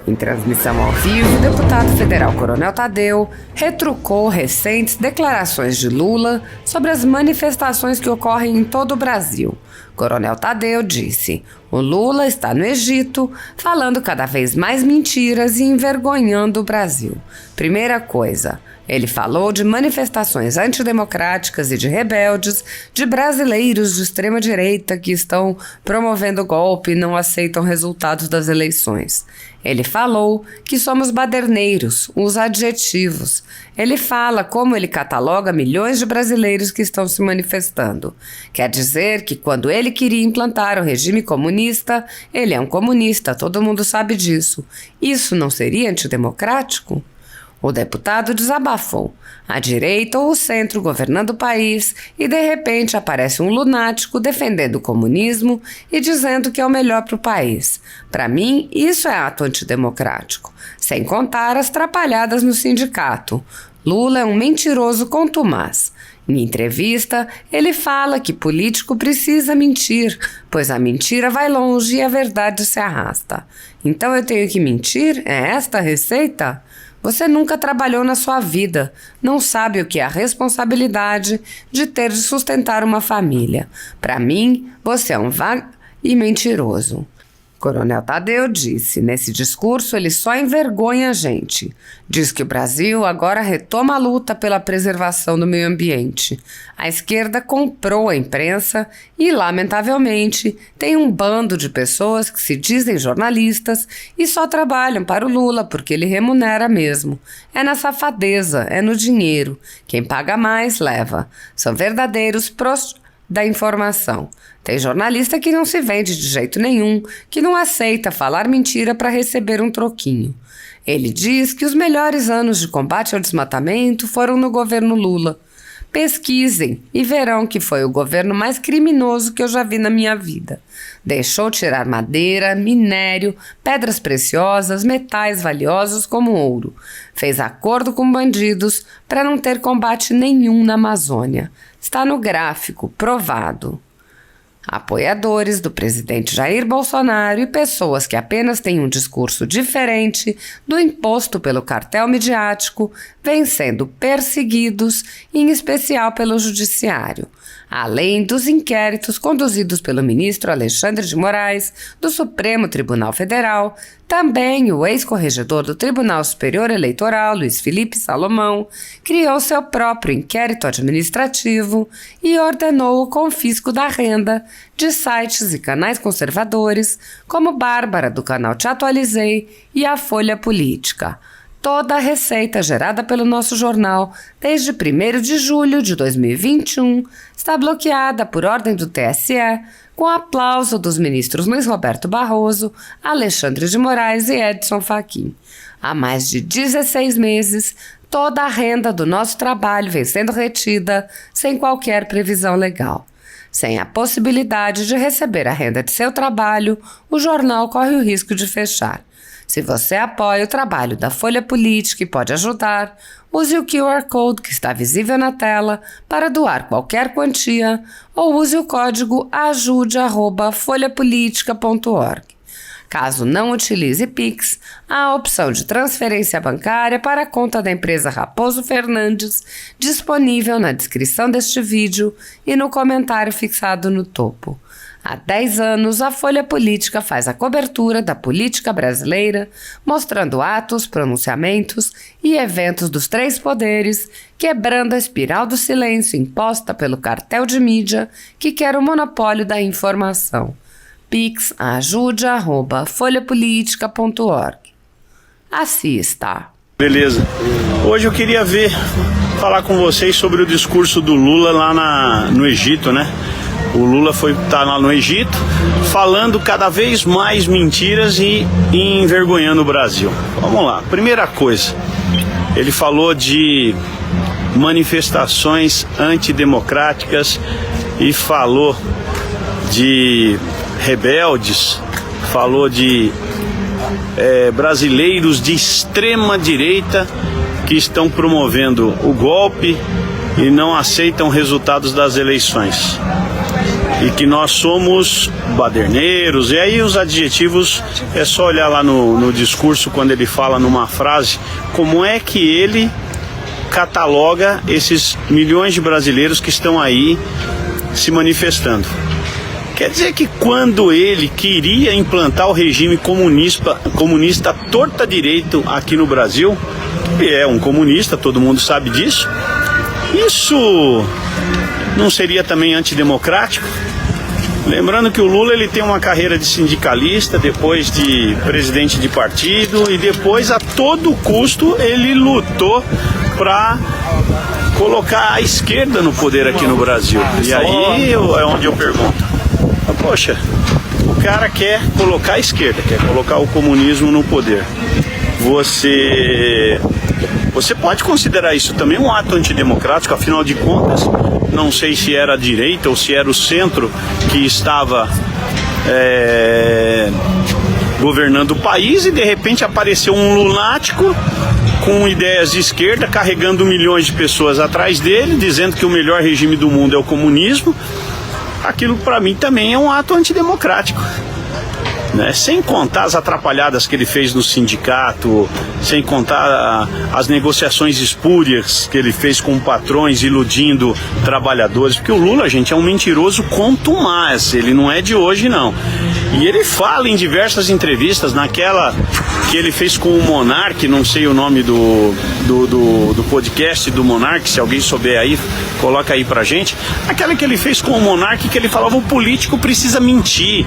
Em transmissão ao vivo, o deputado federal Coronel Tadeu retrucou recentes declarações de Lula sobre as manifestações que ocorrem em todo o Brasil. Coronel Tadeu disse: o Lula está no Egito, falando cada vez mais mentiras e envergonhando o Brasil. Primeira coisa, ele falou de manifestações antidemocráticas e de rebeldes, de brasileiros de extrema-direita que estão promovendo golpe e não aceitam resultados das eleições. Ele falou que somos baderneiros, usa adjetivos. Ele fala como ele cataloga milhões de brasileiros que estão se manifestando. Quer dizer que quando ele queria implantar o regime comunista, ele é um comunista, todo mundo sabe disso. Isso não seria antidemocrático? O deputado desabafou. A direita ou o centro governando o país e de repente aparece um lunático defendendo o comunismo e dizendo que é o melhor para o país. Para mim, isso é ato antidemocrático. Sem contar as trapalhadas no sindicato. Lula é um mentiroso contumaz. Em entrevista, ele fala que político precisa mentir, pois a mentira vai longe e a verdade se arrasta. Então eu tenho que mentir? É esta a receita? Você nunca trabalhou na sua vida, não sabe o que é a responsabilidade de ter de sustentar uma família. Para mim, você é um vago e mentiroso. Coronel Tadeu disse, nesse discurso ele só envergonha a gente. Diz que o Brasil agora retoma a luta pela preservação do meio ambiente. A esquerda comprou a imprensa e, lamentavelmente, tem um bando de pessoas que se dizem jornalistas e só trabalham para o Lula porque ele remunera mesmo. É na safadeza, é no dinheiro. Quem paga mais, leva. São verdadeiros da informação. Tem jornalista que não se vende de jeito nenhum, que não aceita falar mentira para receber um troquinho. Ele diz que os melhores anos de combate ao desmatamento foram no governo Lula. Pesquisem e verão que foi o governo mais criminoso que eu já vi na minha vida. Deixou tirar madeira, minério, pedras preciosas, metais valiosos como ouro. Fez acordo com bandidos para não ter combate nenhum na Amazônia. Está no gráfico, provado. Apoiadores do presidente Jair Bolsonaro e pessoas que apenas têm um discurso diferente do imposto pelo cartel midiático vêm sendo perseguidos, em especial pelo judiciário. Além dos inquéritos conduzidos pelo ministro Alexandre de Moraes, do Supremo Tribunal Federal, também o ex-corregedor do Tribunal Superior Eleitoral, Luiz Felipe Salomão, criou seu próprio inquérito administrativo e ordenou o confisco da renda de sites e canais conservadores, como Bárbara, do canal Te Atualizei, e a Folha Política. Toda a receita gerada pelo nosso jornal desde 1º de julho de 2021 está bloqueada por ordem do TSE, com aplauso dos ministros Luiz Roberto Barroso, Alexandre de Moraes e Edson Fachin. Há mais de 16 meses, toda a renda do nosso trabalho vem sendo retida sem qualquer previsão legal. Sem a possibilidade de receber a renda de seu trabalho, o jornal corre o risco de fechar. Se você apoia o trabalho da Folha Política e pode ajudar, use o QR Code que está visível na tela para doar qualquer quantia ou use o código ajude@folhapolitica.org. Caso não utilize Pix, há a opção de transferência bancária para a conta da empresa Raposo Fernandes, disponível na descrição deste vídeo e no comentário fixado no topo. Há 10 anos, a Folha Política faz a cobertura da política brasileira, mostrando atos, pronunciamentos e eventos dos 3 poderes, quebrando a espiral do silêncio imposta pelo cartel de mídia que quer o monopólio da informação. Pix ajude@folhapolitica.org. Assista. Beleza. Hoje eu queria falar com vocês sobre o discurso do Lula lá no Egito, né? O Lula tá lá no Egito falando cada vez mais mentiras e envergonhando o Brasil. Vamos lá, primeira coisa, ele falou de manifestações antidemocráticas e falou de rebeldes, falou de brasileiros de extrema direita que estão promovendo o golpe e não aceitam resultados das eleições. e que nós somos baderneiros, e aí os adjetivos, é só olhar lá no discurso, quando ele fala numa frase, como é que ele cataloga esses milhões de brasileiros que estão aí se manifestando. Quer dizer que quando ele queria implantar o regime comunista torta direito aqui no Brasil, ele é um comunista, todo mundo sabe disso, isso não seria também antidemocrático? Lembrando que o Lula ele tem uma carreira de sindicalista, depois de presidente de partido, e depois a todo custo ele lutou para colocar a esquerda no poder aqui no Brasil. E aí é onde eu pergunto, poxa, o cara quer colocar a esquerda, quer colocar o comunismo no poder. Você pode considerar isso também um ato antidemocrático, afinal de contas, não sei se era a direita ou se era o centro que estava governando o país, e de repente apareceu um lunático com ideias de esquerda, carregando milhões de pessoas atrás dele, dizendo que o melhor regime do mundo é o comunismo. Aquilo para mim também é um ato antidemocrático, né? Sem contar as atrapalhadas que ele fez no sindicato, sem contar as negociações espúrias que ele fez com patrões, iludindo trabalhadores, porque o Lula, gente, é um mentiroso contumaz, ele não é de hoje não. E ele fala em diversas entrevistas, naquela que ele fez com o Monark, não sei o nome do podcast do Monark, se alguém souber aí, coloca aí pra gente. Aquela que ele fez com o Monark, que ele falava: o político precisa mentir,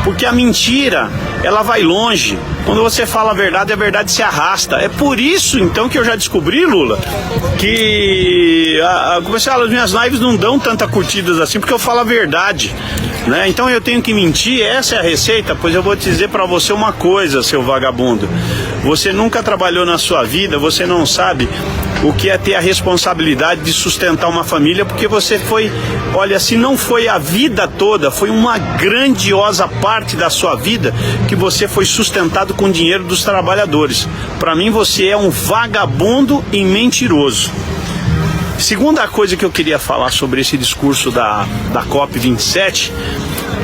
porque a mentira, ela vai longe. Quando você fala a verdade se arrasta. É por isso, então, que eu já descobri, Lula, que as minhas lives não dão tanta curtidas assim, porque eu falo a verdade, né? Então eu tenho que mentir, essa é a receita? Pois eu vou te dizer pra você uma coisa, seu vagabundo. Você nunca trabalhou na sua vida, você não sabe o que é ter a responsabilidade de sustentar uma família, porque você foi, olha, se não foi a vida toda, foi uma grandiosa parte da sua vida que você foi sustentado com o dinheiro dos trabalhadores. Para mim você é um vagabundo e mentiroso. Segunda coisa que eu queria falar sobre esse discurso da COP27,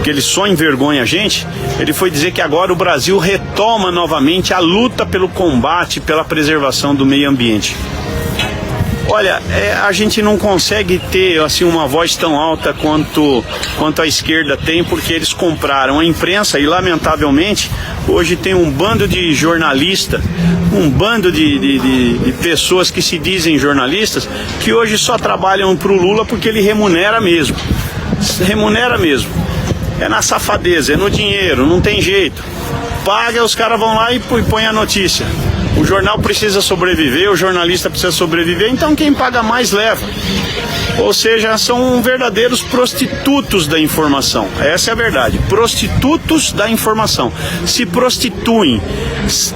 que ele só envergonha a gente, ele foi dizer que agora o Brasil retoma novamente a luta pelo combate, pela preservação do meio ambiente. Olha, a gente não consegue ter assim uma voz tão alta quanto a esquerda tem, porque eles compraram a imprensa e, lamentavelmente, hoje tem um bando de jornalistas, um bando de pessoas que se dizem jornalistas, que hoje só trabalham para o Lula porque ele remunera mesmo. Remunera mesmo. É na safadeza, é no dinheiro, não tem jeito. Paga, os caras vão lá e põem a notícia. O jornal precisa sobreviver, o jornalista precisa sobreviver, então quem paga mais leva. Ou seja, são verdadeiros prostitutos da informação. Essa é a verdade. Prostitutos da informação. Se prostituem,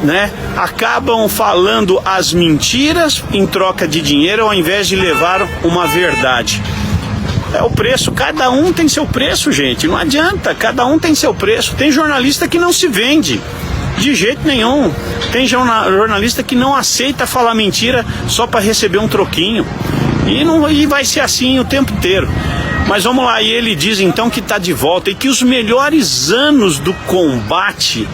né? Acabam falando as mentiras em troca de dinheiro, ao invés de levar uma verdade. É o preço, cada um tem seu preço, gente. Não adianta, cada um tem seu preço. Tem jornalista que não se vende. De jeito nenhum. Tem jornalista que não aceita falar mentira só para receber um troquinho. E vai ser assim o tempo inteiro. Mas vamos lá, e ele diz então que está de volta e que os melhores anos do combate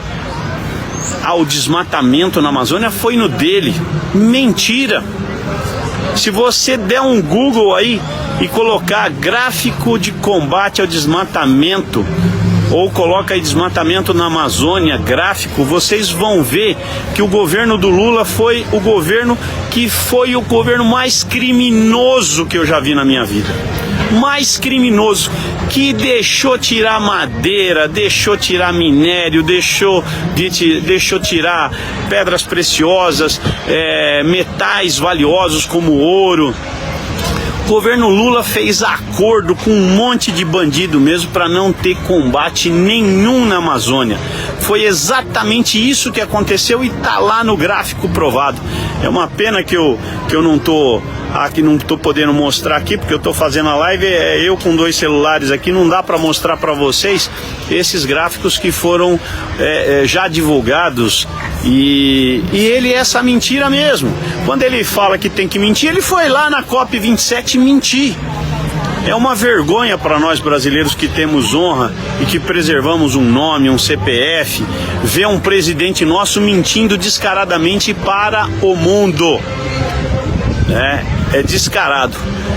ao desmatamento na Amazônia foi no dele. Mentira. Se você der um Google aí e colocar gráfico de combate ao desmatamento, ou coloca aí desmatamento na Amazônia, gráfico, vocês vão ver que o governo do Lula foi o governo mais criminoso que eu já vi na minha vida. Mais criminoso, que deixou tirar madeira, deixou tirar minério, deixou tirar pedras preciosas, metais valiosos como ouro. O governo Lula fez acordo com um monte de bandido mesmo para não ter combate nenhum na Amazônia. Foi exatamente isso que aconteceu e tá lá no gráfico provado. É uma pena que eu não tô podendo mostrar aqui, porque eu tô fazendo a live, eu com 2 celulares aqui, não dá para mostrar para vocês esses gráficos que foram já divulgados. E ele é essa mentira mesmo. Quando ele fala que tem que mentir, ele foi lá na COP27 mentir. É uma vergonha para nós brasileiros que temos honra e que preservamos um nome, um CPF, ver um presidente nosso mentindo descaradamente para o mundo. É descarado.